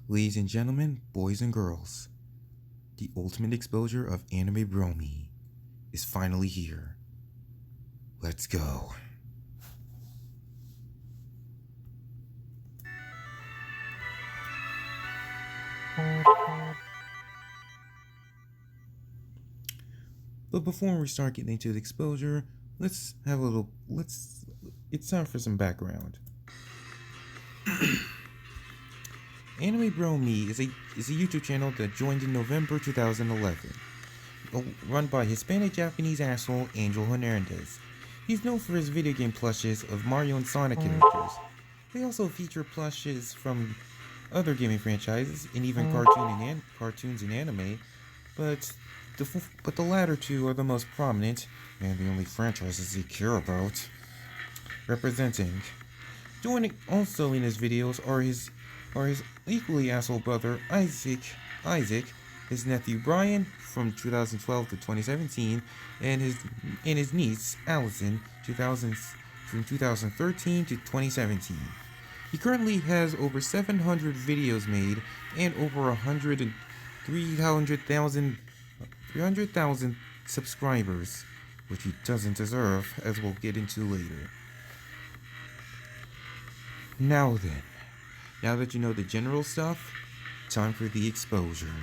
Ladies and gentlemen, boys and girls, the ultimate exposure of AnimeBroMii is finally here. Let's go. But before we start getting into the exposure, it's time for some background. AnimeBroMii is a YouTube channel that joined in November 2011, run by Hispanic Japanese asshole Angel Hernandez. He's known for his video game plushes of Mario and Sonic characters. They also feature plushes from other gaming franchises and even cartoons and anime, but the latter two are the most prominent and the only franchises they care about. Representing. Joining also in his videos are his equally asshole brother Isaac, his nephew Brian from 2012 to 2017, and his niece Allison from 2013 to 2017. He currently has over 700 videos made and over 300,000 subscribers, which he doesn't deserve, as we'll get into later. Now that you know the general stuff, time for the exposure.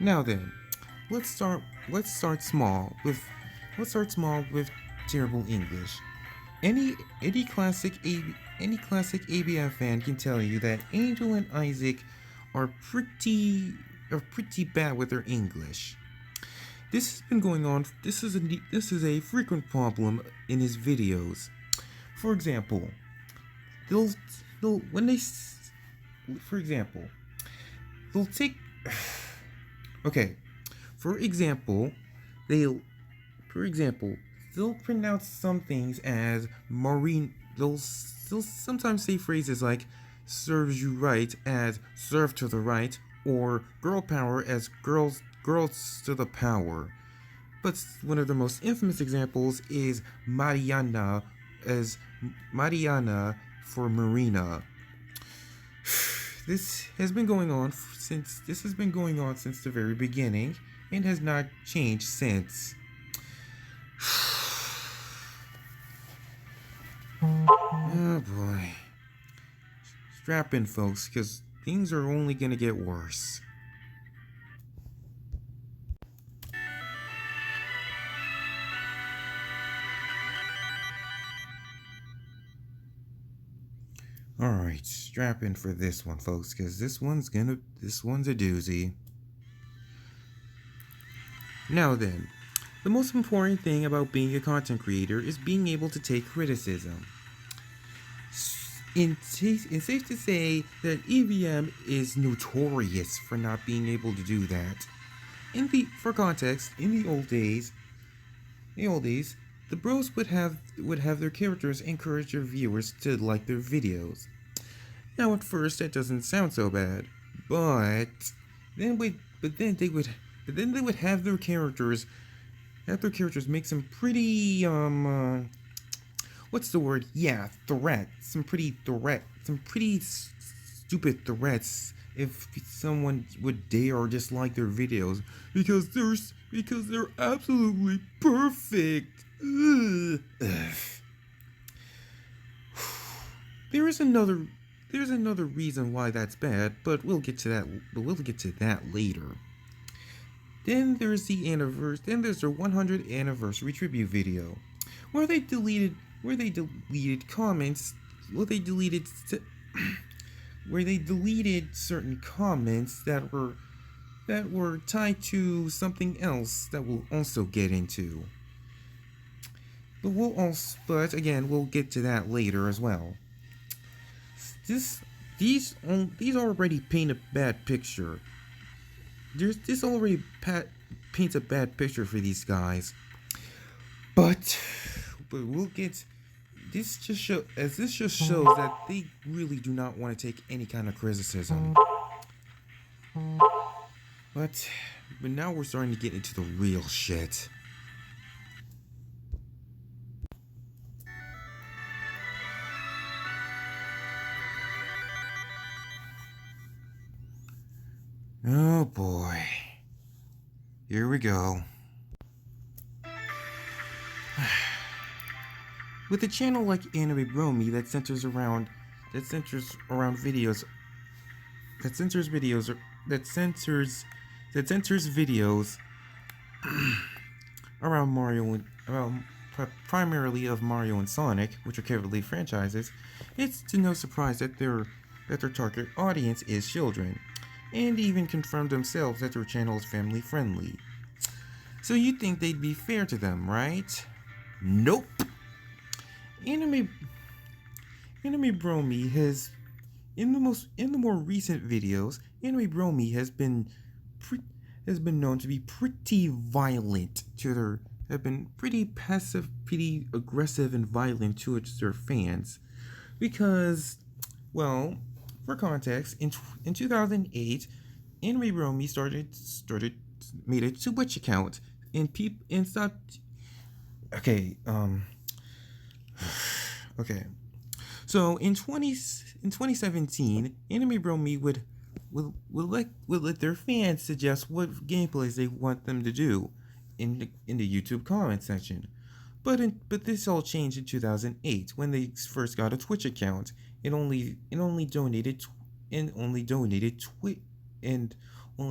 Now then, let's start small with terrible English. Any classic ABM fan can tell you that Angel and Isaac are pretty bad with their English. This has been going on. This is a frequent problem in his videos. For example, they'll take. Okay, for example, they'll pronounce some things as marine. They'll sometimes say phrases like "serves you right" as "serve to the right," or "girl power" as girls to the power. But one of the most infamous examples is Mariana as Mariana for Marina. This has been going on since the very beginning and has not changed since. Oh boy. Strap in, folks, because things are only gonna get worse. Alright, strap in for this one, folks, because this one's a doozy. Now then, the most important thing about being a content creator is being able to take criticism. It's safe to say that ABM is notorious for not being able to do that. For context, in the old days, the bros would have their characters encourage their viewers to like their videos. Now at first that doesn't sound so bad, but then they would have their characters make some pretty what's the word? Yeah, some pretty stupid threats if someone would dare or dislike their videos because they're absolutely perfect. Ugh. There's another reason why that's bad, but we'll get to that later. Then there's their 100th anniversary tribute video, where they deleted certain comments that were tied to something else that we'll also get into. But again, we'll get to that later as well. These already paint a bad picture. This already paints a bad picture for these guys. But we'll get this just shows that they really do not want to take any kind of criticism. But now we're starting to get into the real shit. Oh boy. Here we go. With a channel like AnimeBroMii that censors videos around primarily of Mario and Sonic, which are clearly franchises, it's to no surprise that their target audience is children, and even confirmed themselves that their channel is family friendly. So you'd think they'd be fair to them, right? Nope. AnimeBroMii has, in the more recent videos, AnimeBroMii has been known to be pretty violent have been pretty passive, pretty aggressive and violent towards their fans, because, well, for context, in 2008, AnimeBroMii made a Twitch account and stopped. Okay. So in 2017, AnimeBroMii would let their fans suggest what gameplays they want them to do in the YouTube comment section. But this all changed in 2008 when they first got a Twitch account and only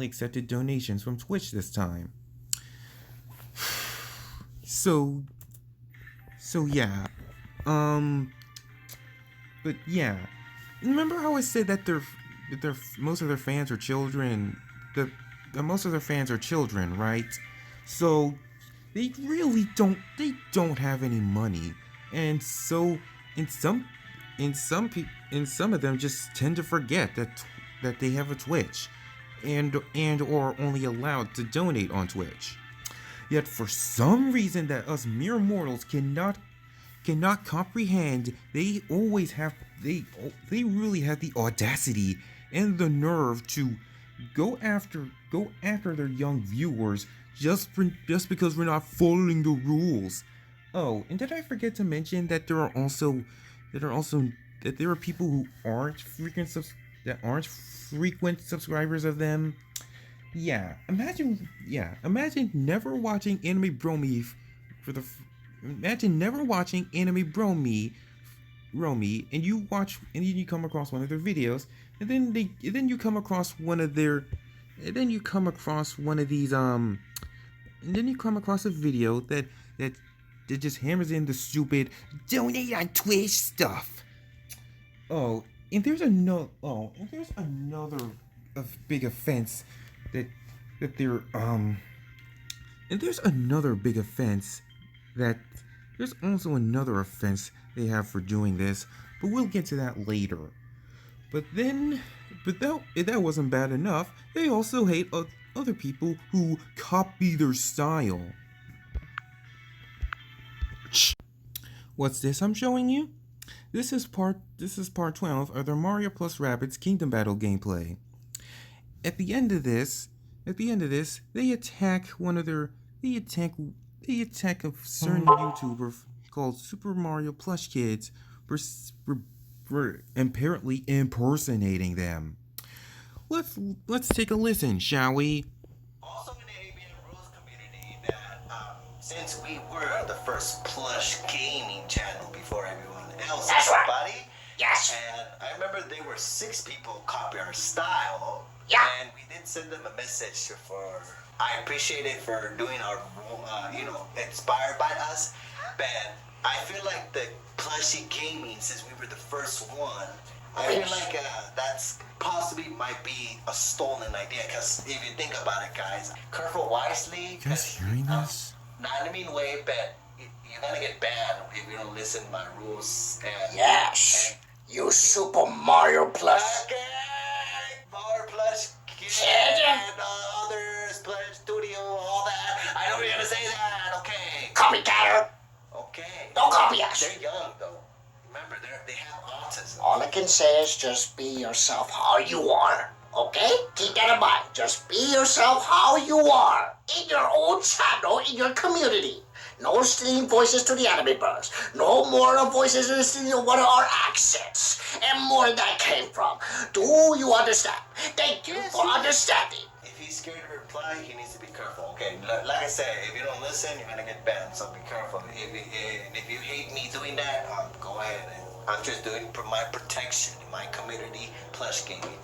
accepted donations from Twitch this time. So yeah. But yeah, remember how I said that most of their fans are children? Most of their fans are children, right? So they really don't have any money, and so some of them just tend to forget that they have a Twitch, and or only allowed to donate on Twitch. Yet for some reason that us mere mortals cannot comprehend, they really have the audacity and the nerve to go after their young viewers just because we're not following the rules. Oh, and did I forget to mention that there are people who aren't frequent subscribers of them? Imagine never watching AnimeBroMii Imagine never watching AnimeBroMii, and you come across one of their videos, and then you come across one of a video that just hammers in the stupid donate on Twitch stuff. And there's another big offense that they're and there's also another offense they have for doing this, but we'll get to that later. But that wasn't bad enough, they also hate other people who copy their style. What's this I'm showing you? This is part 12 of their Mario plus Rabbids Kingdom Battle gameplay. At the end of this, they attack a certain YouTuber called Super Mario Plush Kids for apparently impersonating them. Let's take a listen, shall we? Also in the ABM rules community that since we were the first plush gaming channel before everyone else, That's right. buddy. Yes. And I remember there were 6 people copy our style. Yeah. And we did send them a message I appreciate it for doing our, inspired by us. But I feel like the plushy gaming, since we were the first one, I feel like that's possibly might be a stolen idea. Because if you think about it, guys, careful wisely. You guys hearing this? Not in a mean way, but you're gonna get banned if you don't listen to my rules. Yes. You Super Mario Plus. Okay. Mario Plus. Yeah. And others, Plush Studio, all that. I know you're gonna say that. Okay. Copycatter. Okay. Don't copy us. They're young though. Remember, they have autism. All I can say is just be yourself how you are. Okay? Keep that in mind. Just be yourself how you are. In your own channel, in your community. No stealing voices to the anime bros. No more of voices in stealing one of our accents. And more that came from. Do you understand? Thank you for understanding. If he's scared to reply, he needs to be careful. Okay, like I said, if you don't listen, you're gonna get banned. So be careful. If you hate me doing that, go ahead. I'm just doing for my protection, my community, plush gaming.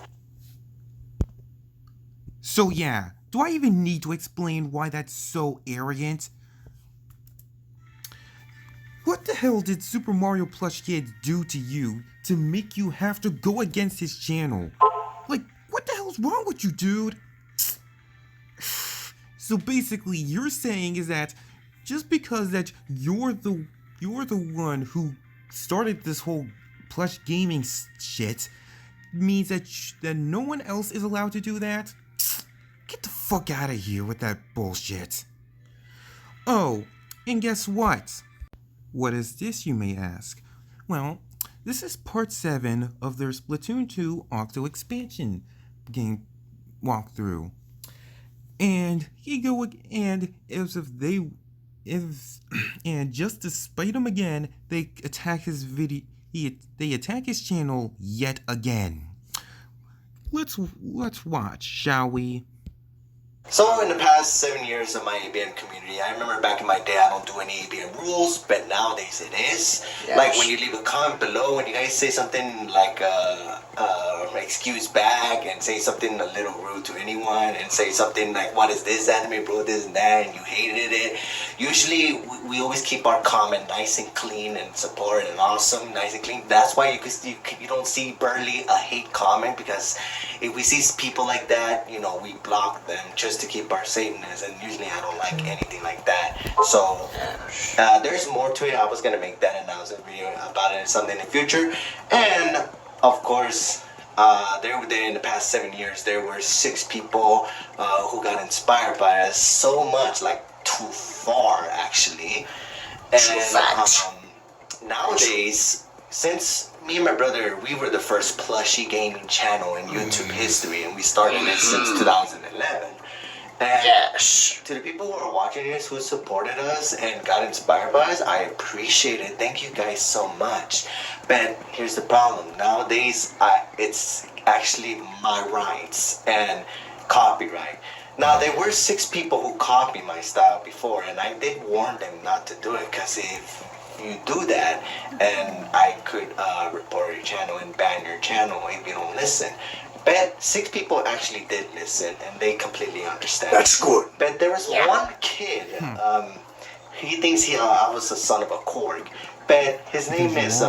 So yeah, do I even need to explain why that's so arrogant? What the hell did Super Mario Plush Kid do to you to make you have to go against his channel? Like, what the hell's wrong with you, dude? So basically, you're saying is that just because that you're the one who started this whole plush gaming shit means that no one else is allowed to do that? Get the fuck out of here with that bullshit. Oh, and guess what? What is this, you may ask? Well, this is part 7 of their Splatoon 2 Octo expansion game walkthrough. And just to spite him again, they attack his they attack his channel yet again. Let's watch, shall we? So in the past 7 years of my ABM community, I remember back in my day I don't do any ABM rules, but nowadays it is. Yes. Like when you leave a comment below, when you guys say something like excuse back and say something a little rude to anyone and say something like what is this anime bro, this and that, and you hated it. Usually we always keep our comment nice and clean and support and awesome, nice and clean. That's why you don't see barely a hate comment, because if we see people like that, you know, we block them just to keep our sameness, and usually I don't like anything like that. So there's more to it. I was gonna make that announcement video about it something in the future. And of course, in the past 7 years, there were 6 people who got inspired by us so much, like too far actually. And nowadays, since me and my brother, we were the first plushie gaming channel in YouTube history, and we started it since 2011. And Yes. to the people who are watching this, who supported us and got inspired by us, I appreciate it. Thank you guys so much. But here's the problem. Nowadays, it's actually my rights and copyright. Now, there were 6 people who copied my style before, and I did warn them not to do it, because if you do that, and I could report your channel and ban your channel if you don't listen. But 6 people actually did listen, and they completely understand. That's good. But there was one kid. He thinks I was the son of a cork, but his name is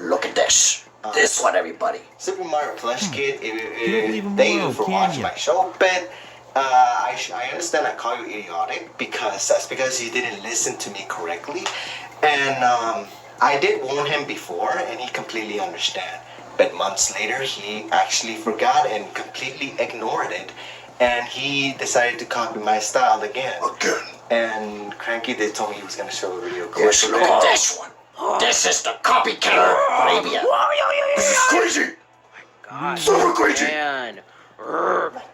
Look at this. This one, everybody. Super Mario Plush Kid. don't leave him Thank you alone, for can watching ya? my show, but I understand I call you idiotic, because that's because you didn't listen to me correctly. And I did warn him before, and he completely understand. But months later, he actually forgot and completely ignored it. And he decided to copy my style again. And Cranky did told me he was going to show a video. Yes, look at this one. This is the copy killer, baby. This is crazy. God, Super crazy. man.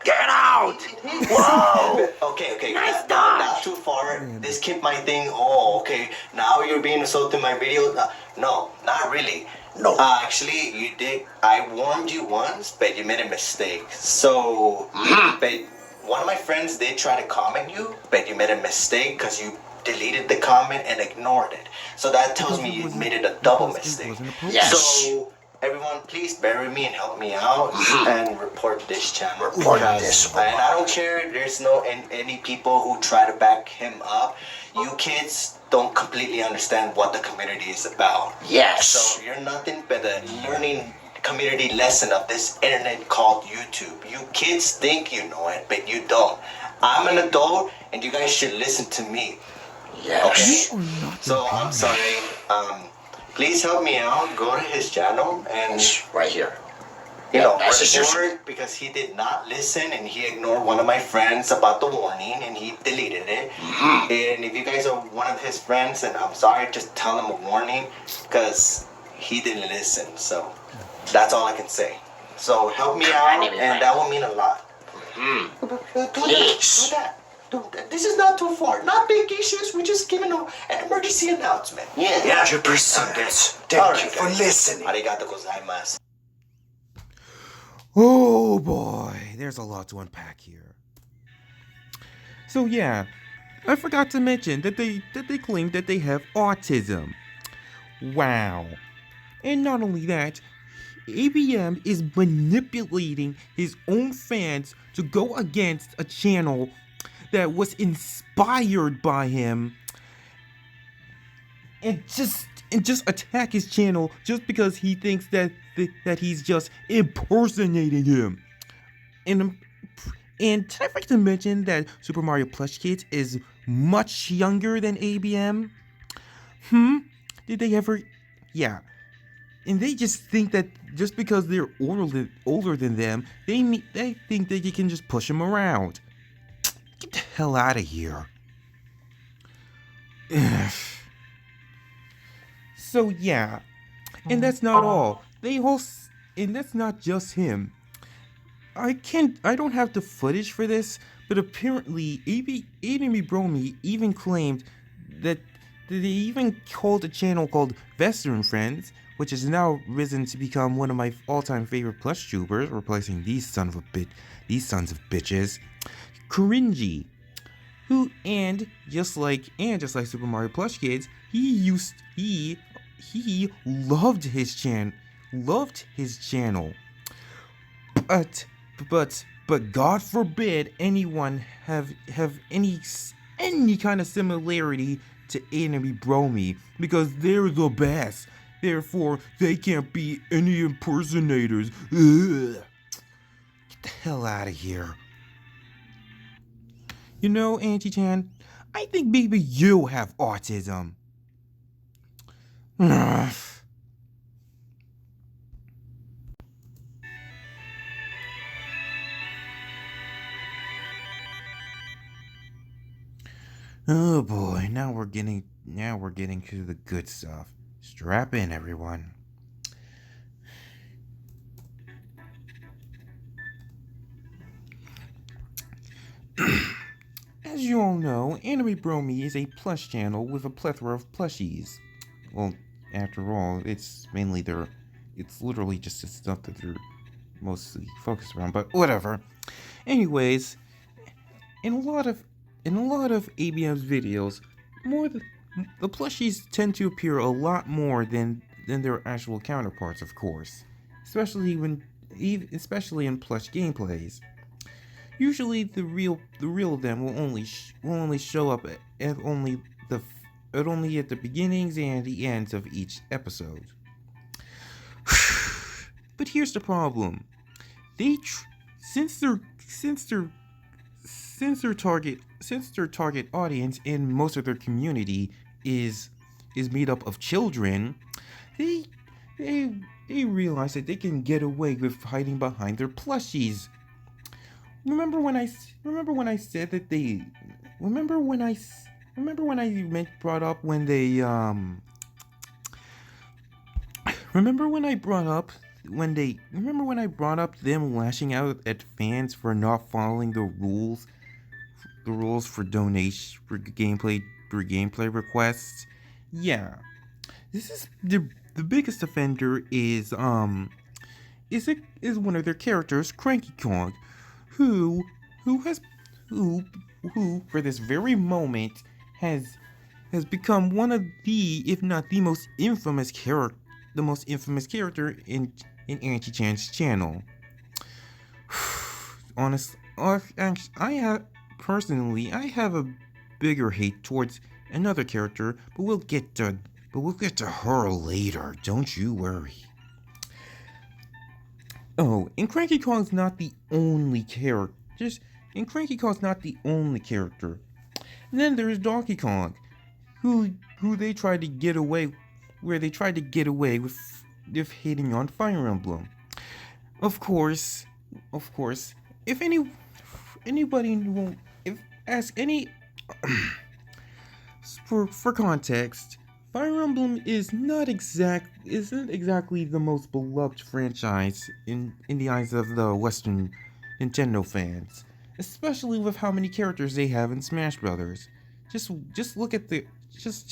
Get out! Whoa! Okay. Nice not too far. This kid might think, oh, okay, now you're being assaulted in my video. No, not really. No. Actually, you did. I warned you once, but you made a mistake. So, but one of my friends did try to comment you, but you made a mistake because you deleted the comment and ignored it. So that tells me you made it a double mistake. Yes. So, everyone, please bear with me and help me out and report this channel. Report this one. And I don't care. There's no any people who try to back him up. You kids don't completely understand what the community is about. Yes. So you're nothing but a learning community lesson of this internet called YouTube. You kids think you know it, but you don't. I'm an adult, and you guys should listen to me. Yes. Okay? So I'm sorry. Please help me out. Go to his channel and It's right here. report your... because he did not listen and he ignored one of my friends about the warning and he deleted it. And if you guys are one of his friends, and I'm sorry, just tell him a warning because he didn't listen. So that's all I can say. So help me out, and that will mean a lot. Please. Do that. This is not too far. Not big issues. We're just giving an emergency announcement. Yeah. 100% this. All Thank you for guys. listening. Arigato gozaimasu. Oh boy, there's a lot to unpack here. So yeah, I forgot to mention that they claim that they have autism. Wow. And not only that, ABM is manipulating his own fans to go against a channel that was inspired by him and just attack his channel just because he thinks that he's just impersonating him. And did I forget to mention that Super Mario Plush Kids is much younger than ABM? Did they ever? Yeah. And they just think that just because they're older than them, they think that you can just push them around. Get the hell out of here. So yeah, and that's not all. And that's not just him. I don't have the footage for this, but apparently AnimeBroMii even claimed that they even called a channel called Western Friends, which has now risen to become one of my all-time favorite plush tubers, replacing these sons of bitches, cringy. And just like Super Mario Plush Kids, he loved his channel, but God forbid anyone have any kind of similarity to AnimeBroMii, because they're the best. Therefore, they can't be any impersonators. Ugh. Get the hell out of here. You know, Auntie-chan, I think maybe you have autism. Oh boy, now we're getting to the good stuff. Strap in, everyone. As you all know, AnimeBroMii is a plush channel with a plethora of plushies. Well, after all, it's literally just the stuff that they're mostly focused around, but whatever. Anyways, in a lot of ABM's videos, the plushies tend to appear a lot more than their actual counterparts, of course, especially in plush gameplays. Usually, the real of them will only show up at only at the beginnings and the ends of each episode. But here's the problem: since their target audience and most of their community is made up of children, they realize that they can get away with hiding behind their plushies. Remember when I said that they? Remember when I brought up when they Remember when I brought up them lashing out at fans for not following the rules for gameplay requests? Yeah. This is the biggest offender is one of their characters, Cranky Kong, who for this very moment has become one of the, if not the most infamous character in Anti-Chan's channel. Honestly, I have a bigger hate towards another character, but we'll get to her later. Don't you worry. Oh, and Cranky Kong's not the only character. And then there's Donkey Kong, who they tried to get away with hating on Fire Emblem. Of course, if for context, Fire Emblem isn't exactly the most beloved franchise in the eyes of the Western Nintendo fans, especially with how many characters they have in Smash Brothers. Just look at the just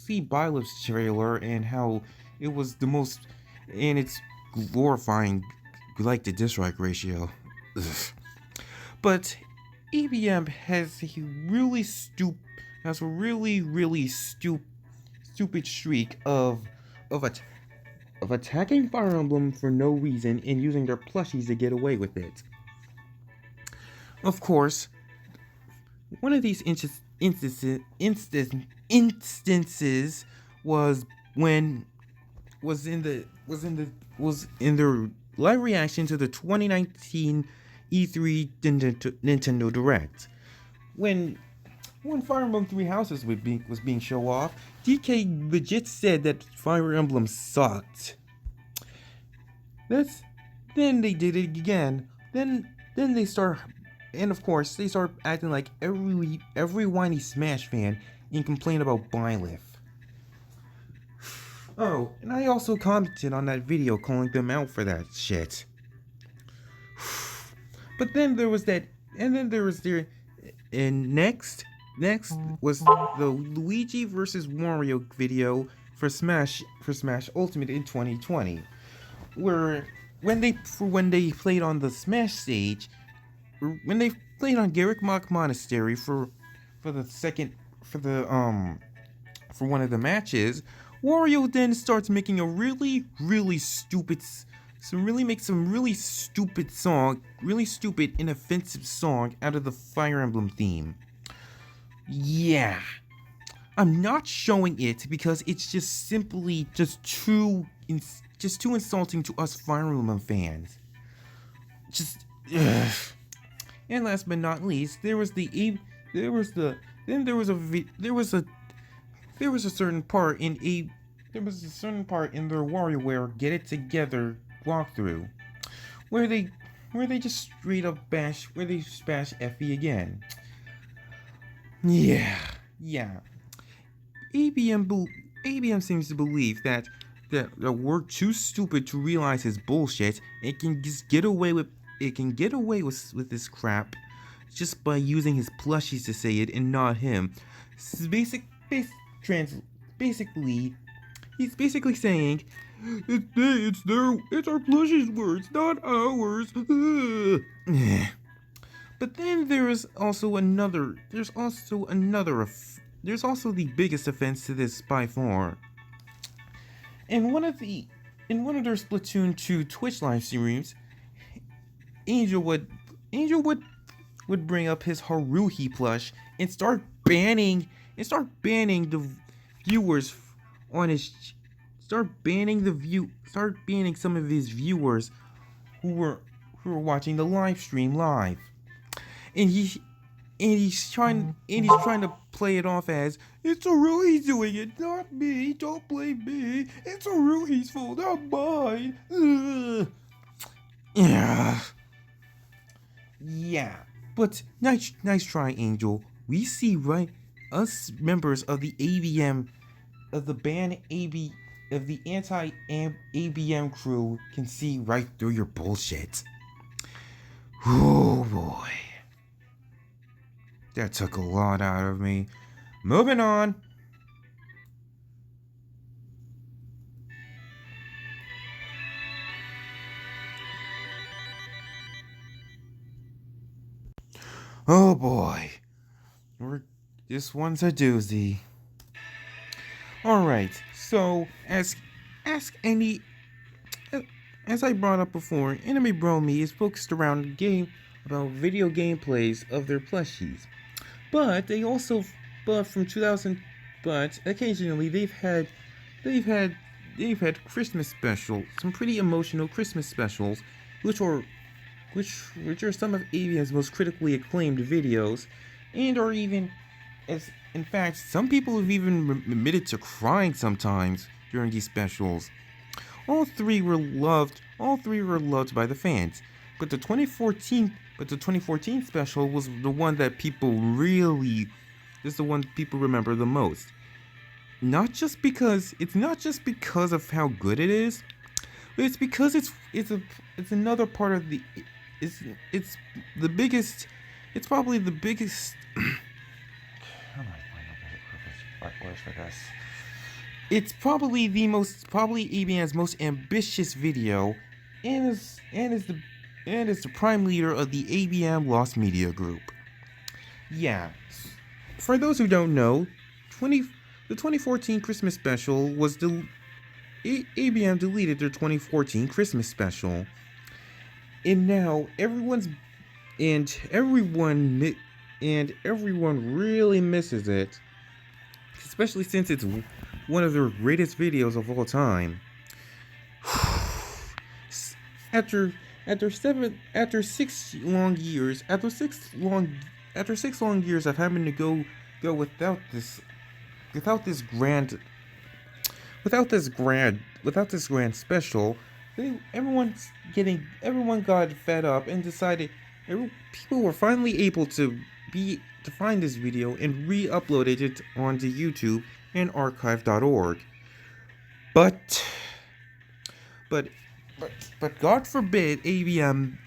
see Baile's trailer and how it was the most, and it's glorifying like the dislike ratio. Ugh. But ABM has a really stupid streak of attacking Fire Emblem for no reason and using their plushies to get away with it. Of course, one of these instances was in their live reaction to the 2019 E3 Nintendo Direct. When Fire Emblem Three Houses was being shown off, DK legit said that Fire Emblem sucked. Then they did it again. Then they start, and of course they start acting like every whiny Smash fan and complain about Baile. Oh, and I also commented on that video calling them out for that shit. But then there was that, and then there was their, and next was the Luigi versus Wario video for Smash Ultimate in 2020, where when they played on the Smash stage, when they played on Garrick Mach Monastery for one of the matches, Wario then starts making a really stupid and offensive song out of the Fire Emblem theme. Yeah, I'm not showing it because it's just simply too insulting to us Fire Emblem fans. And last but not least, there was a certain part in their WarioWare Get It Together walkthrough where they just straight up bash Effie again. Yeah. ABM seems to believe that we're too stupid to realize his bullshit. It can get away with this crap just by using his plushies to say it and not him. Basically, he's basically saying, it's our plushies' words, not ours. But then there's also the biggest offense to this by far. In one of their Splatoon 2 Twitch live streams, Angel would bring up his Haruhi plush and start banning the viewers on his start banning some of his viewers who were watching the live stream live. And he's trying to play it off as it's Haruhi's doing it, not me. Don't blame me. It's Haruhi's fault, not mine. Yeah. But nice try, Angel. We see right, us members of the ABM, of the anti-ABM crew can see right through your bullshit. Oh boy. That took a lot out of me. Moving on. Oh boy. This one's a doozy. Alright, so as I brought up before, AnimeBroMii is focused around video gameplays of their plushies. But occasionally they've had Christmas specials, some pretty emotional Christmas specials, which are some of ABM's most critically acclaimed videos, and are even, as in fact, some people have even admitted to crying sometimes during these specials. All three were loved by the fans, but the 2014 special was the one that people remember the most. not just because of how good it is, but it's because it's another part of the it's the biggest. It's probably the biggest. How do I find a better words for this? It's probably ABM's most ambitious video, and is the prime leader of the ABM Lost Media Group. Yeah, for those who don't know, the 2014 Christmas special was ABM deleted their 2014 Christmas special, and now everyone really misses it, especially since it's one of their greatest videos of all time. After 6 long years of having to go without this grand special, everyone got fed up and decided people were finally able to find this video and re-uploaded it onto YouTube and archive.org. But God forbid ABM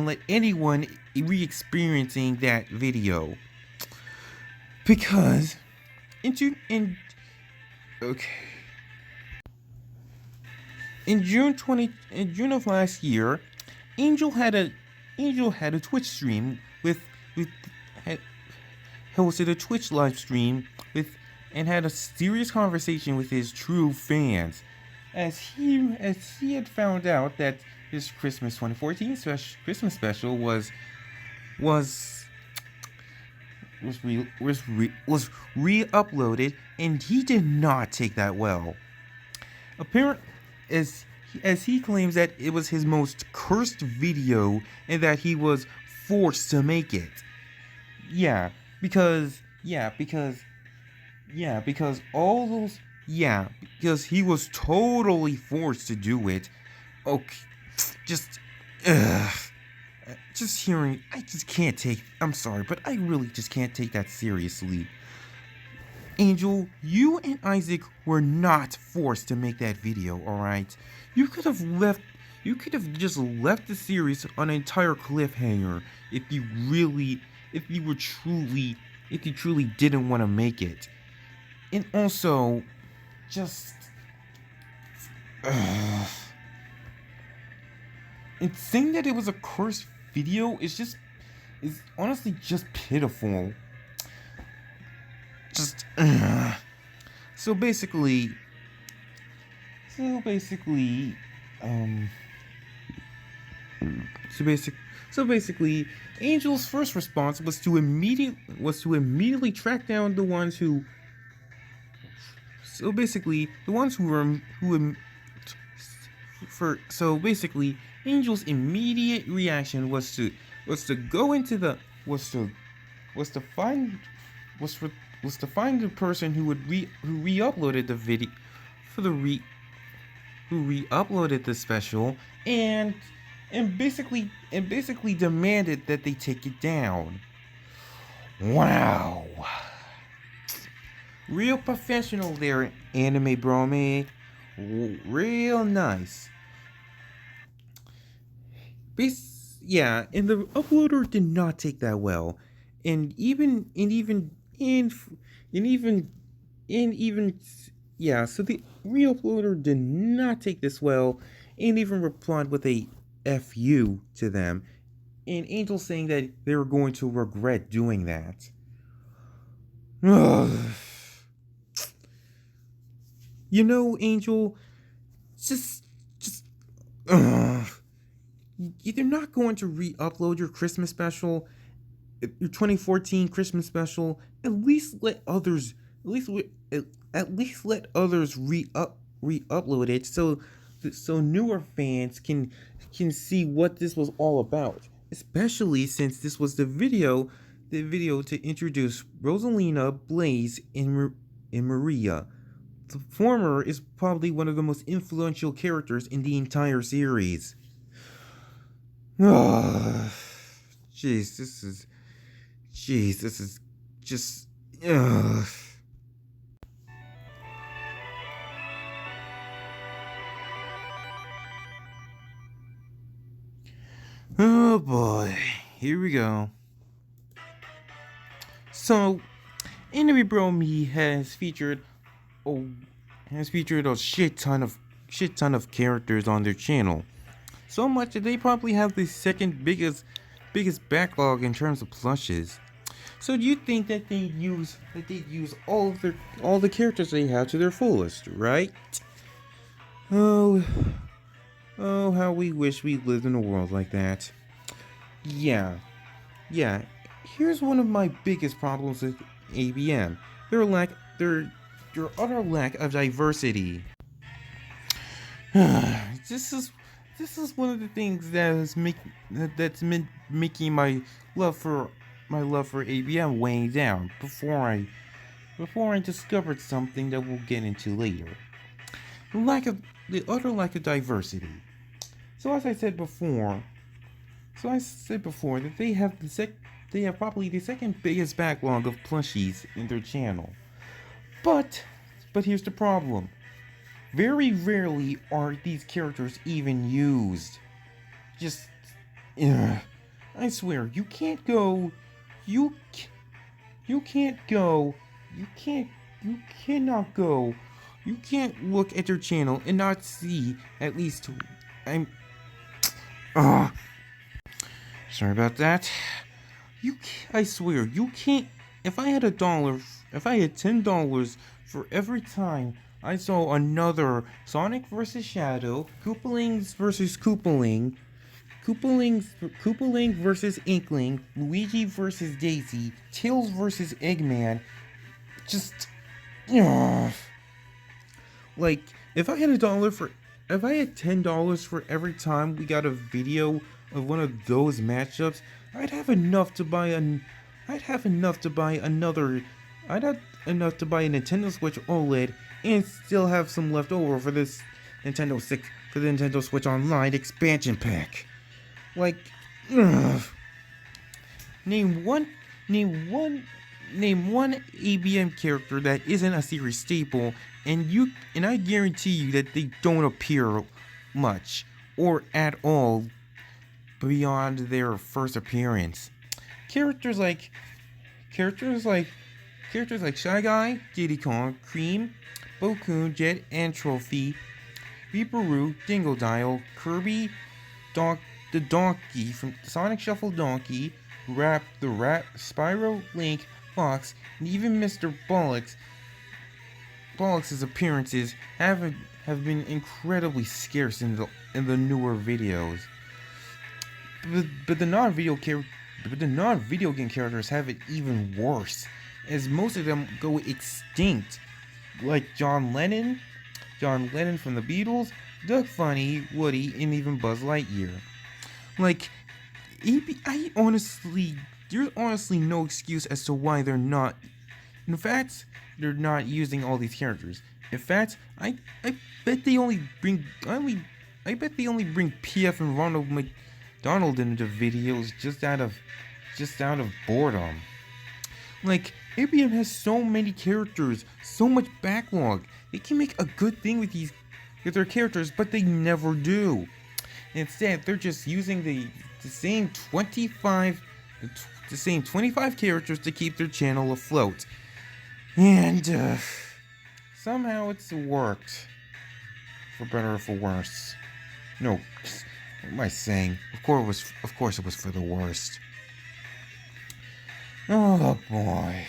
let anyone re-experiencing that video, because in June of last year, Angel had a Twitch stream hosted a Twitch live stream and had a serious conversation with his true fans, as he had found out that his Christmas 2014 Christmas special was re-uploaded, and he did not take that well. Apparently, as he claims that it was his most cursed video and that he was forced to make it. Because he was totally forced to do it. Okay, just hearing, I'm sorry, but I really just can't take that seriously. Angel, you and Isaac were not forced to make that video, alright? You could have just left the series on an entire cliffhanger if you truly didn't want to make it. And also, and saying that it was a cursed video is honestly just pitiful. So basically, Angel's first response was to immediately track down the ones who. Angel's immediate reaction was to find the person who re-uploaded the video who re-uploaded the special and basically demanded that they take it down. Wow. Real professional there, AnimeBroMii. Real nice. And the uploader did not take that well, so the re-uploader did not take this well, and even replied with a FU to them, and Angel saying that they were going to regret doing that. You know, Angel, you're not going to re-upload your Christmas special, your 2014 Christmas special. At least let others re-upload it, so newer fans can see what this was all about. Especially since this was the video to introduce Rosalina, Blaze, and Maria. The former is probably one of the most influential characters in the entire series. This is just. here we go. So, AnimeBroMii has featured a shit ton of characters on their channel. So much that they probably have the second biggest backlog in terms of plushes. So do you think that they'd use all the characters they have to their fullest, right? Oh, how we wish we lived in a world like that. Yeah. Here's one of my biggest problems with ABM: their utter lack of diversity. This is one of the things that's making my love for ABM weighing down before I discovered something that we'll get into later. The utter lack of diversity. So as I said before that they have probably the second biggest backlog of plushies in their channel. But here's the problem. Very rarely are these characters even used. I swear, you can't look at their channel and not see at least sorry about that. I swear, you can't. If I had $10 for every time I saw another Sonic vs. Shadow, Koopalings vs. Koopaling, Koopaling vs. Inkling, Luigi vs. Daisy, Tails vs. Eggman, like, if I had $10 for every time we got a video of one of those matchups, I'd have enough to buy a Nintendo Switch OLED and still have some left over for the Nintendo Switch Online expansion pack. Like, name one ABM character that isn't a series staple, and I guarantee you that they don't appear much or at all beyond their first appearance. Characters like Shy Guy, Diddy Kong, Cream, Boku, Jet, and Trophy, Beeparoo, Dingle Dial, Kirby, the Donkey from Sonic Shuffle Donkey, the Rat, Spyro, Link, Fox, and even Mr. Bollocks' appearances have been incredibly scarce in the newer videos. But the non-video game characters have it even worse, as most of them go extinct, like John Lennon from the Beatles, Doug Funny, Woody, and even Buzz Lightyear. Like, there's honestly no excuse as to why they're not. In fact, they're not using all these characters. In fact, I bet they only bring PF and Ronald McDonald into videos just out of boredom. Like, ABM has so many characters, so much backlog. They can make a good thing with their characters, but they never do. Instead, they're just using the same 25 characters to keep their channel afloat. And somehow it's worked. For better or for worse. No, what am I saying? Of course it was for the worst. Oh boy.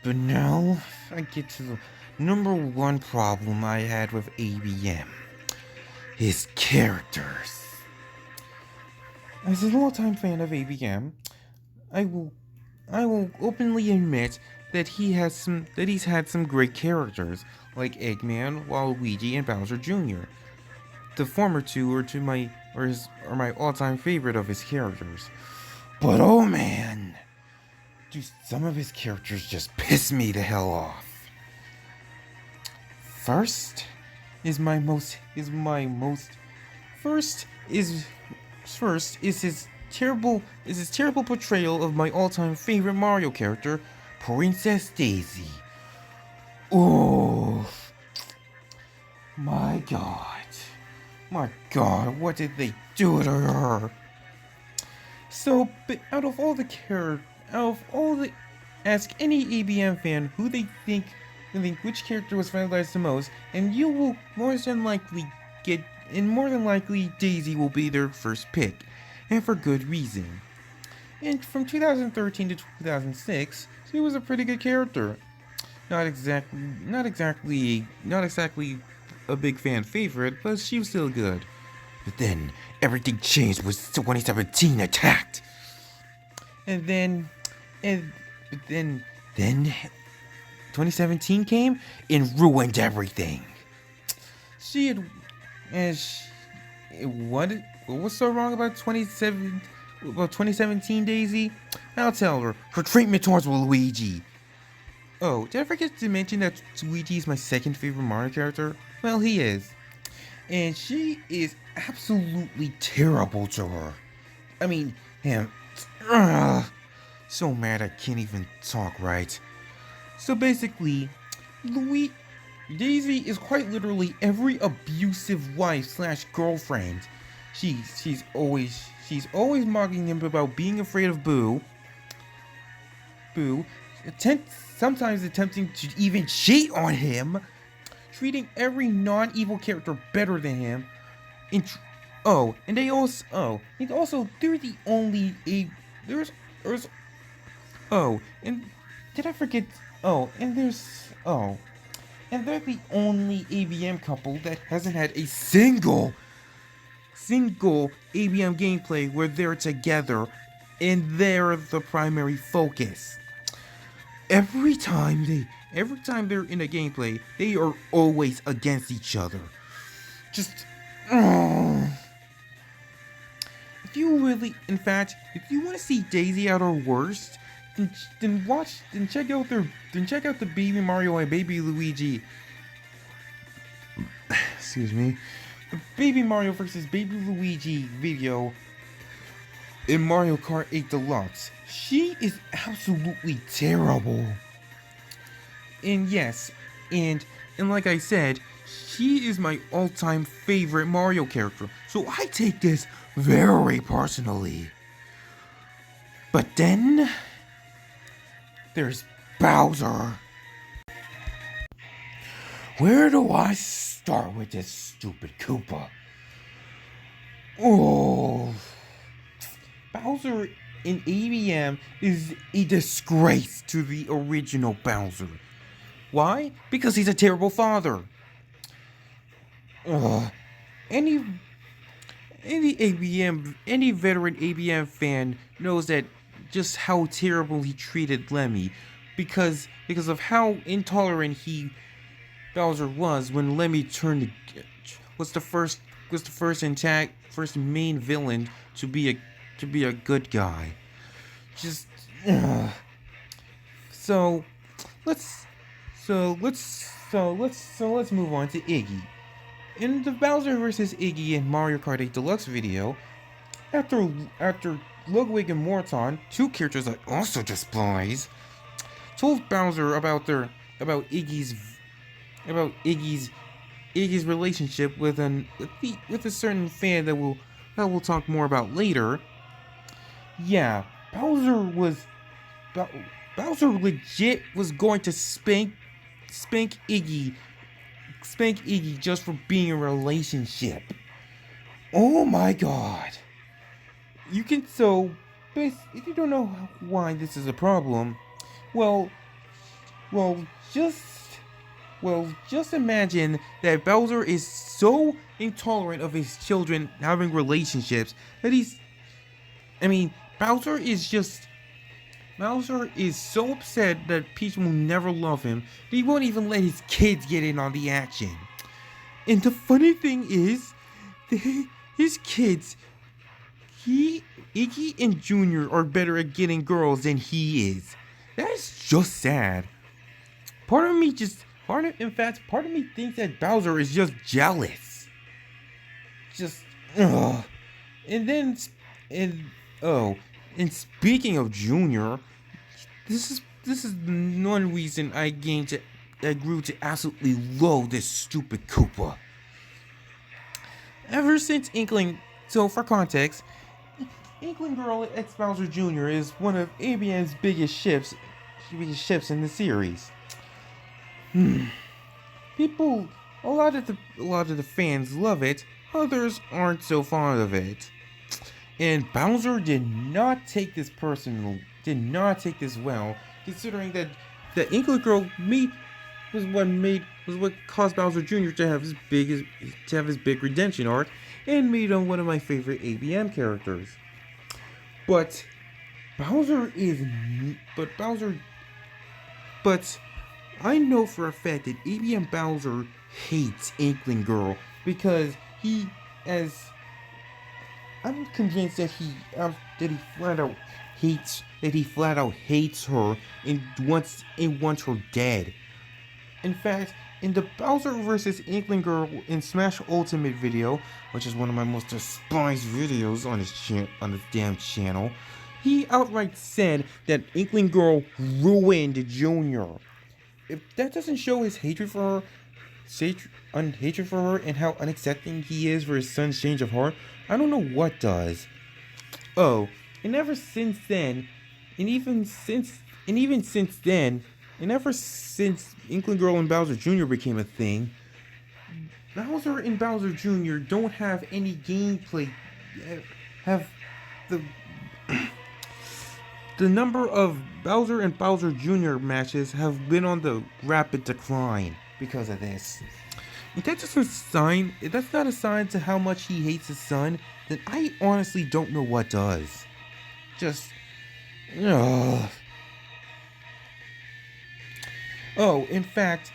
But now I get to the number one problem I had with ABM. His characters. As a longtime fan of ABM, I will openly admit that he's had some great characters, like Eggman, Waluigi, and Bowser Jr. The former two are my all-time favorite of his characters. But oh man, do some of his characters just piss me the hell off. First, is my most first is his terrible portrayal of my all-time favorite Mario character, Princess Daisy. Oh my god, what did they do to her? So, but ask any ABM fan who they think which character was finalized the most, and you will more than likely Daisy will be their first pick, and for good reason. And from 2013 to 2006, she was a pretty good character. Not exactly a big fan favorite, but she was still good. But then everything changed when 2017 attacked. And then 2017 came and ruined everything. What was so wrong about 2017 Daisy? I'll tell her. Her treatment towards Luigi. Oh, did I forget to mention that Luigi is my second favorite Mario character? Well, he is. And she is absolutely terrible to her. I mean, him. So mad I can't even talk right. So basically, Daisy is quite literally every abusive wife / girlfriend. She's always mocking him about being afraid of Boo. Sometimes attempting to even cheat on him, treating every non-evil character better than him. There's the only ABM couple that hasn't had a single ABM gameplay where they're together and they're the primary focus. Every time they're in a gameplay, they are always against each other. If you want to see Daisy at her worst, then check out the Baby Mario and Baby Luigi. Excuse me. The Baby Mario versus Baby Luigi video in Mario Kart 8 Deluxe. She is absolutely terrible. And yes, and like I said, she is my all-time favorite Mario character. So I take this very personally. But then there's Bowser. Where do I start with this stupid Koopa? Oh, Bowser in ABM is a disgrace to the original Bowser. Why? Because he's a terrible father. Any veteran ABM fan knows that just how terrible he treated Lemmy, because of how intolerant Bowser was when Lemmy was the first main villain to be a good guy. So let's move on to Iggy. In the Bowser vs. Iggy in Mario Kart 8 Deluxe video, after Ludwig and Morton, two characters that also displays, told Bowser about Iggy's relationship with a certain fan that we'll talk more about later. Yeah, Bowser legit was going to spank Iggy just for being in a relationship. Oh my god. If you don't know why this is a problem, just imagine that Bowser is so intolerant of his children having relationships that Bowser is so upset that Peach will never love him that he won't even let his kids get in on the action. And the funny thing is, his kids, Iggy and Junior are better at getting girls than he is. That is just sad. Part of me In fact, part of me thinks that Bowser is just jealous. Just, ugh. And then, and speaking of Junior, this is one reason I grew to absolutely loathe this stupid Koopa. Ever since Inkling, so for context, Inkling Girl X Bowser Jr. is one of ABM's biggest ships in the series. People, a lot of the fans love it, others aren't so fond of it. And Bowser did not take this well, considering that the Inkling Girl was what caused Bowser Jr. to have his big redemption arc, and made him one of my favorite ABM characters. But I know for a fact that ABM Bowser hates Inkling Girl because I'm convinced that he flat out hates her and wants her dead. In fact, in the Bowser vs. Inkling Girl in Smash Ultimate video, which is one of my most despised videos on his damn channel, he outright said that Inkling Girl ruined Junior. If that doesn't show his hatred for her, and how unaccepting he is for his son's change of heart, I don't know what does. Oh, and ever since Inkling Girl and Bowser Jr. became a thing, Bowser and Bowser Jr. don't have any gameplay. The number of Bowser and Bowser Jr. matches have been on the rapid decline because of this. If that's not a sign to how much he hates his son, then I honestly don't know what does. Just, ugh. Oh, in fact,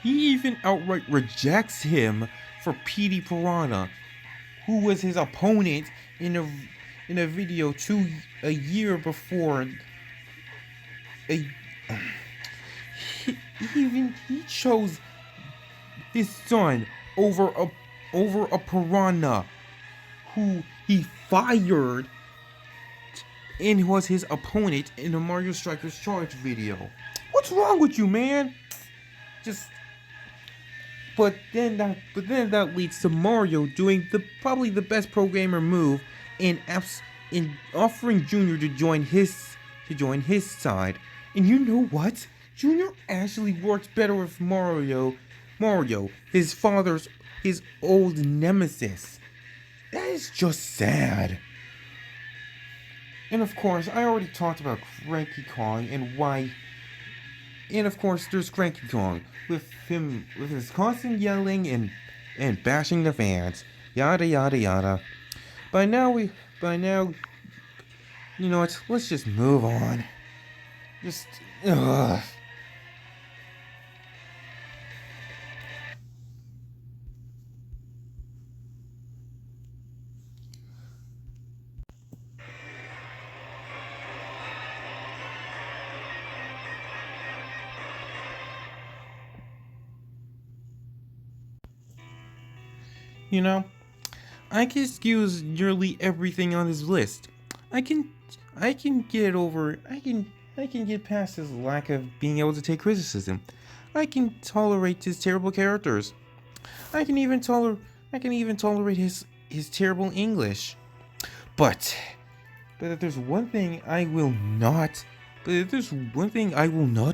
he even outright rejects him for Petey Piranha, who was his opponent in a video a year before. He chose his son over a piranha who he fired and was his opponent in the Mario Strikers Charge video. What's wrong with you, man? But then that leads to Mario doing probably the best programmer move in offering Junior to join his side. And you know what? Junior actually works better with Mario, his old nemesis. That is just sad. And of course, I already talked about Cranky Kong and why. And of course, there's Cranky Kong with his constant yelling and bashing the fans, yada yada yada. By now, you know what? Let's just move on. Ugh. You know, I can excuse nearly everything on his list. I can get past his lack of being able to take criticism. I can tolerate his terrible characters. I can even tolerate his terrible English. But if there's one thing I will not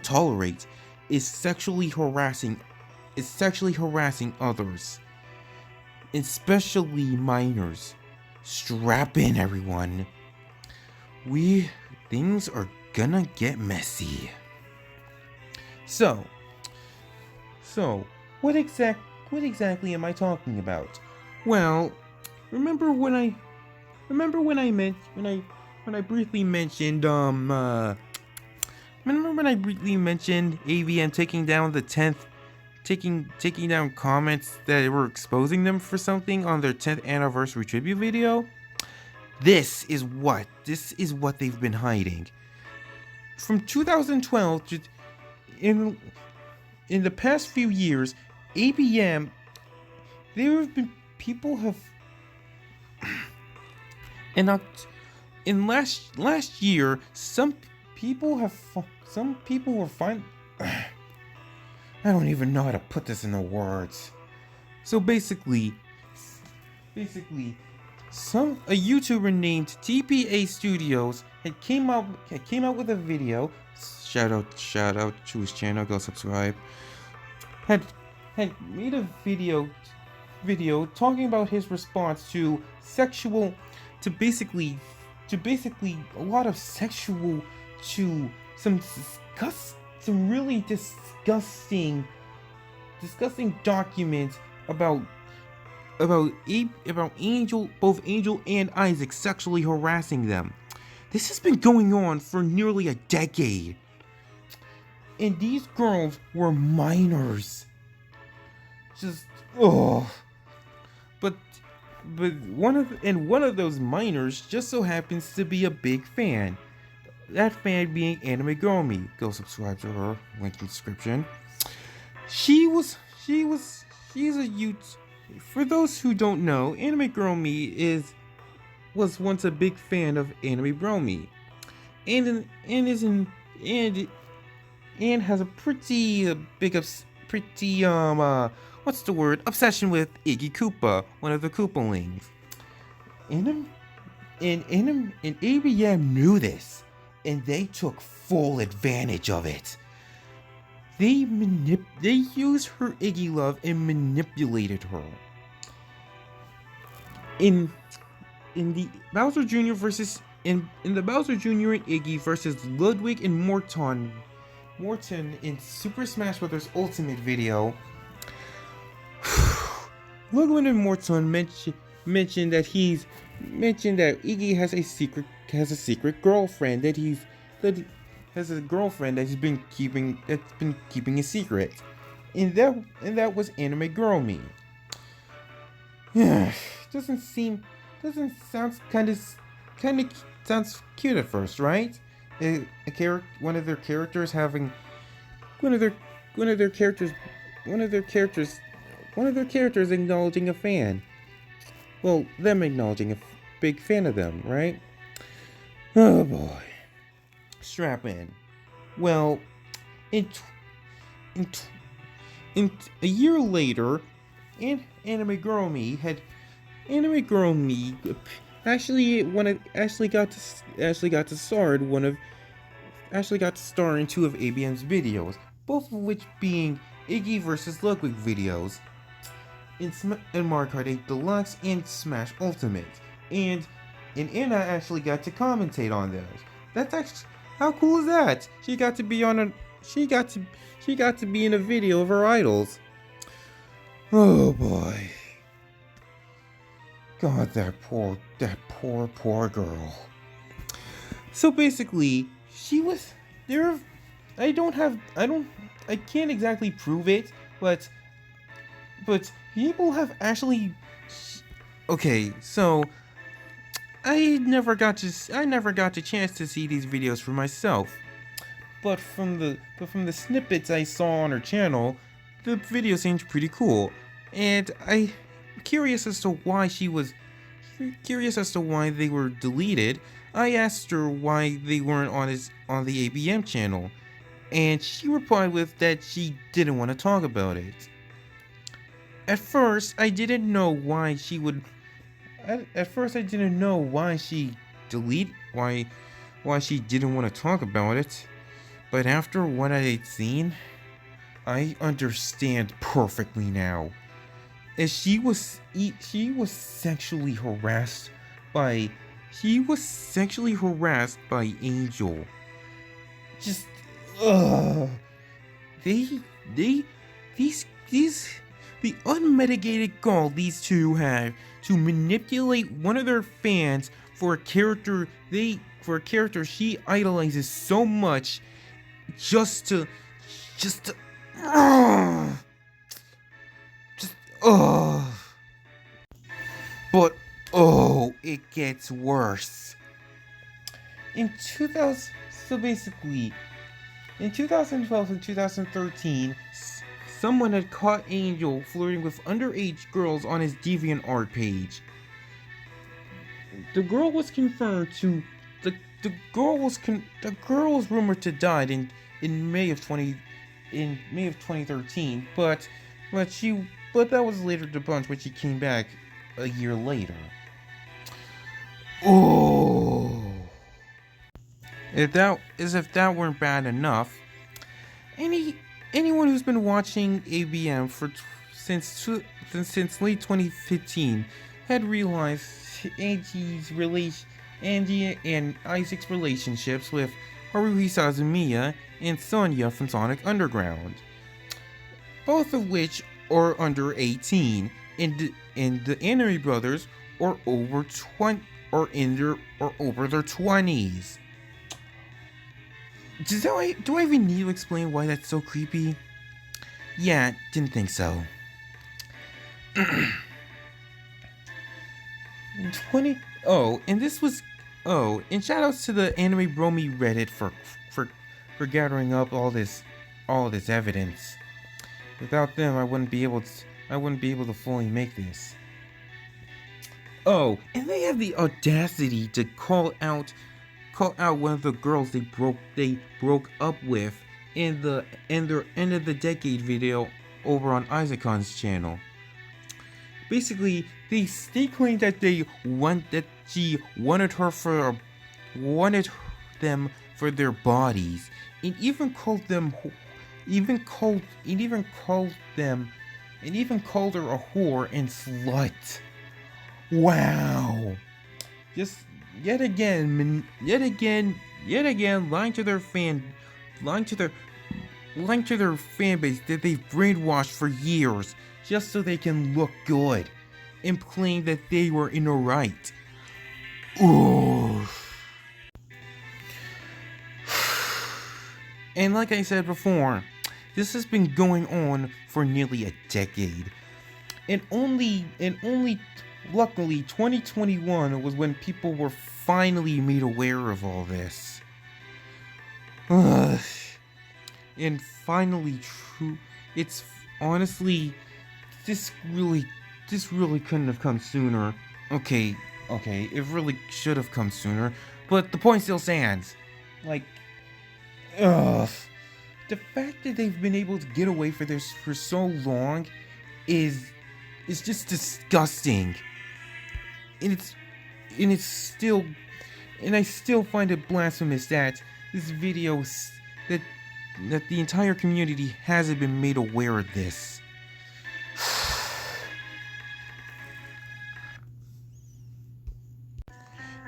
tolerate, is sexually harassing others. Especially minors. Strap in, everyone. Things are gonna get messy. So, what exactly am I talking about? Well, remember when I briefly mentioned ABM taking down the 10th taking down comments that were exposing them for something on their 10th anniversary tribute video? This is what they've been hiding. From 2012 in in the past few years, ABM, there have been people have in last year, some people were fine. I don't even know how to put this into words. So basically, a YouTuber named TPA Studios came out with a video. Shout out to his channel. Go subscribe. Had made a video talking about his response to basically a lot of sexual, to some really disgusting documents about Angel, both Angel and Isaac sexually harassing them. This has been going on for nearly a decade. And these girls were minors. Just But one of those minors just so happens to be a big fan. That fan being AnimeBroMii. Go subscribe to her. Link in the description. She's a For those who don't know, AnimeBroMii was once a big fan of AnimeBroMii, and has a pretty big obsession with Iggy Koopa, one of the Koopalings. And ABM knew this, and they took full advantage of it. They used her Iggy love and manipulated her. In the Bowser Jr. in the Bowser Jr. and Iggy versus Ludwig and Morton in Super Smash Bros. Ultimate video, Ludwig and Morton mentioned that Iggy has a secret girlfriend that he's been keeping a secret, and that was AnimeBroMii. Sounds cute at first, right? One of their characters acknowledging a fan. Well, them acknowledging a big fan of them, right? Oh boy. Strap in. Well, in a year later, AnimeBroMii got to star in two of ABM's videos, both of which being Iggy vs. Ludwig videos in Mario Kart 8 Deluxe and Smash Ultimate, and Anna actually got to commentate on those. That's actually, how cool is that? She got to be in a video of her idols. Oh boy. God, that poor girl. So basically, she was there. I can't exactly prove it, but people have actually. Okay, so I never got the chance to see these videos for myself, but from the snippets I saw on her channel, the video seemed pretty cool, and I'm curious as to why they were deleted. I asked her why they weren't on the ABM channel, and she replied with that she didn't want to talk about it. At first, I didn't know why she didn't want to talk about it, but after what I had seen, I understand perfectly now. As she was sexually harassed by Angel. Just the unmitigated gall these two have to manipulate one of their fans for a character she idolizes so much, But it gets worse. In 2012 and 2013, someone had caught Angel flirting with underage girls on his DeviantArt page. The girl was confirmed to the girl was rumored to died in May of 2013, but that was later debunked when she came back a year later. Oh, if that weren't bad enough, anyone who's been watching ABM since late 2015 had realized Andy and Isaac's relationships with Haruhi Suzumiya and Sonya from Sonic Underground, both of which are under 18, and the Anime brothers are over their 20s. Do I even need to explain why that's so creepy? Yeah, didn't think so. And shoutouts to the AnimeBroMii Reddit for gathering up all this evidence. Without them, I wouldn't be able to fully make this. Oh, and they have the audacity to call out one of the girls they broke up with in their end of the decade video over on Isacon's channel. Basically, they claimed that she wanted them for their bodies, and even called her a whore and slut. Wow. Just yet again lying to their fan base that they've brainwashed for years just so they can look good, implying that they were in the right. Ooh. And like I said before, this has been going on for nearly a decade. And only luckily 2021 was when people were finally made aware of all this. And finally true. It's honestly, this really couldn't have come sooner. Okay, it really should have come sooner, but the point still stands. Like, the fact that they've been able to get away for this for so long is just disgusting. And I still find it blasphemous that this video that the entire community hasn't been made aware of this.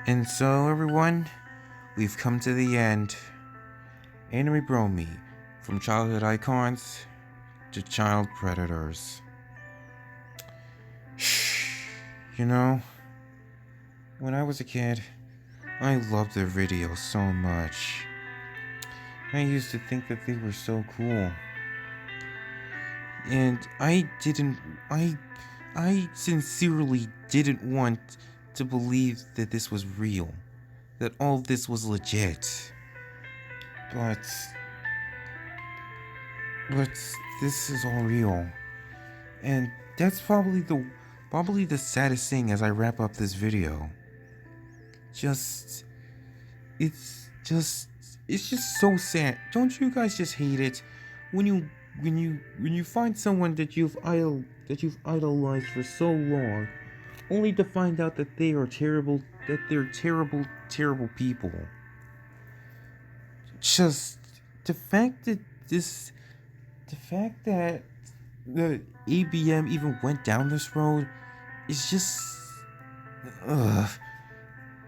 And so, everyone, we've come to the end. AnimeBroMii, from childhood icons to child predators. You know, when I was a kid, I loved their videos so much. I used to think that they were so cool. And I sincerely didn't want to believe that this was real, that all of this was legit. But this is all real, and that's probably the saddest thing as I wrap up this video. It's just so sad. Don't you guys just hate it when you find someone that you've idolized for so long, only to find out that they're terrible people? Just the fact that the ABM even went down this road is just,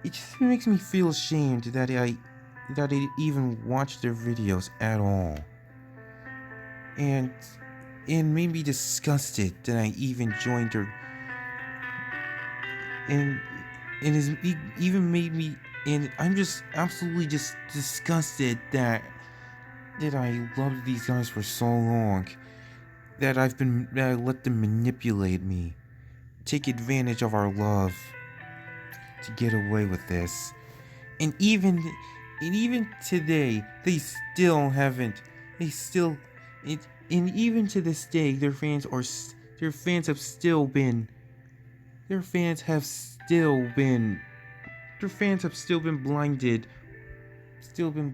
it just makes me feel ashamed that I even watched their videos at all, and made me disgusted that I even joined their, and has even made me, and I'm just absolutely just disgusted that I loved these guys for so long, that I let them manipulate me, take advantage of our love to get away with this. And even today, they still haven't, and even to this day, their fans have still been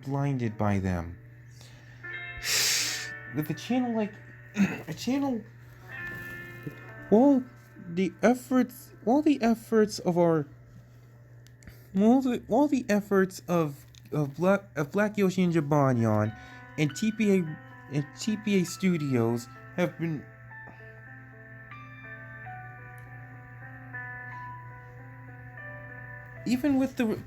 blinded by them. With a channel like a channel, all the efforts of Black Yoshi and Jabanion and TPA Studios have been even with the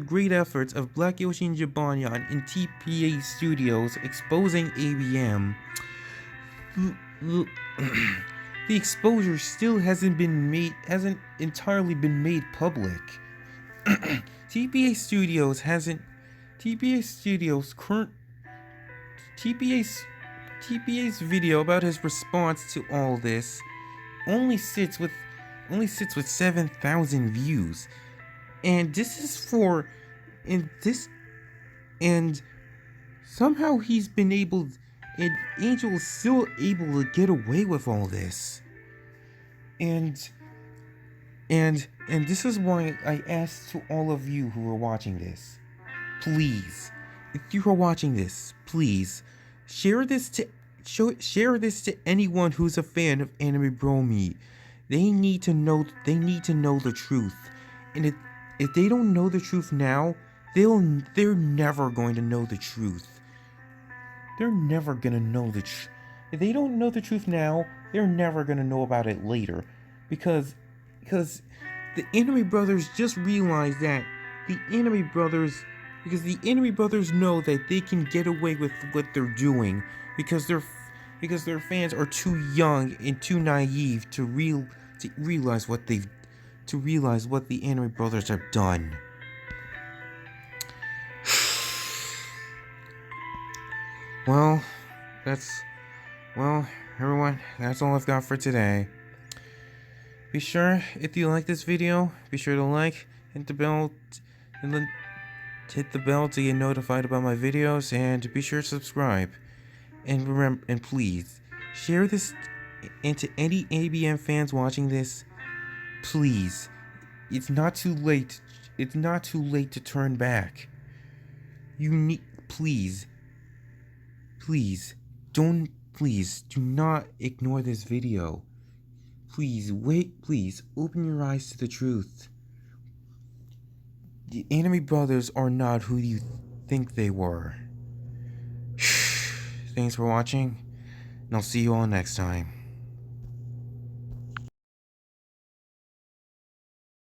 great efforts of Black Yoshi and Jabanion and TPA Studios exposing ABM, the exposure still hasn't entirely been made public. TPA's video about his response to all this only sits with 7,000 views, and somehow he's been able, and Angel is still able to get away with all this, and this is why I ask to all of you who are watching this, please, if you are watching this, please share this to anyone who's a fan of AnimeBroMii. They need to know the truth, and if they don't know the truth now, they're never going to know the truth. They're never gonna know the truth. If they don't know the truth now, they're never gonna know about it later, because the Anime Brothers just realized that the Anime Brothers know that they can get away with what they're doing because their fans are too young and too naive to realize what the Anime Brothers have done. Well, everyone, that's all I've got for today. Be sure, if you like this video, be sure to like, hit the bell to get notified about my videos, and be sure to subscribe. And remember, and please, share this, and to any ABM fans watching this, please, it's not too late to turn back. Please do not ignore this video. Please open your eyes to the truth. The Anime Brothers are not who you think they were. Thanks for watching, and I'll see you all next time.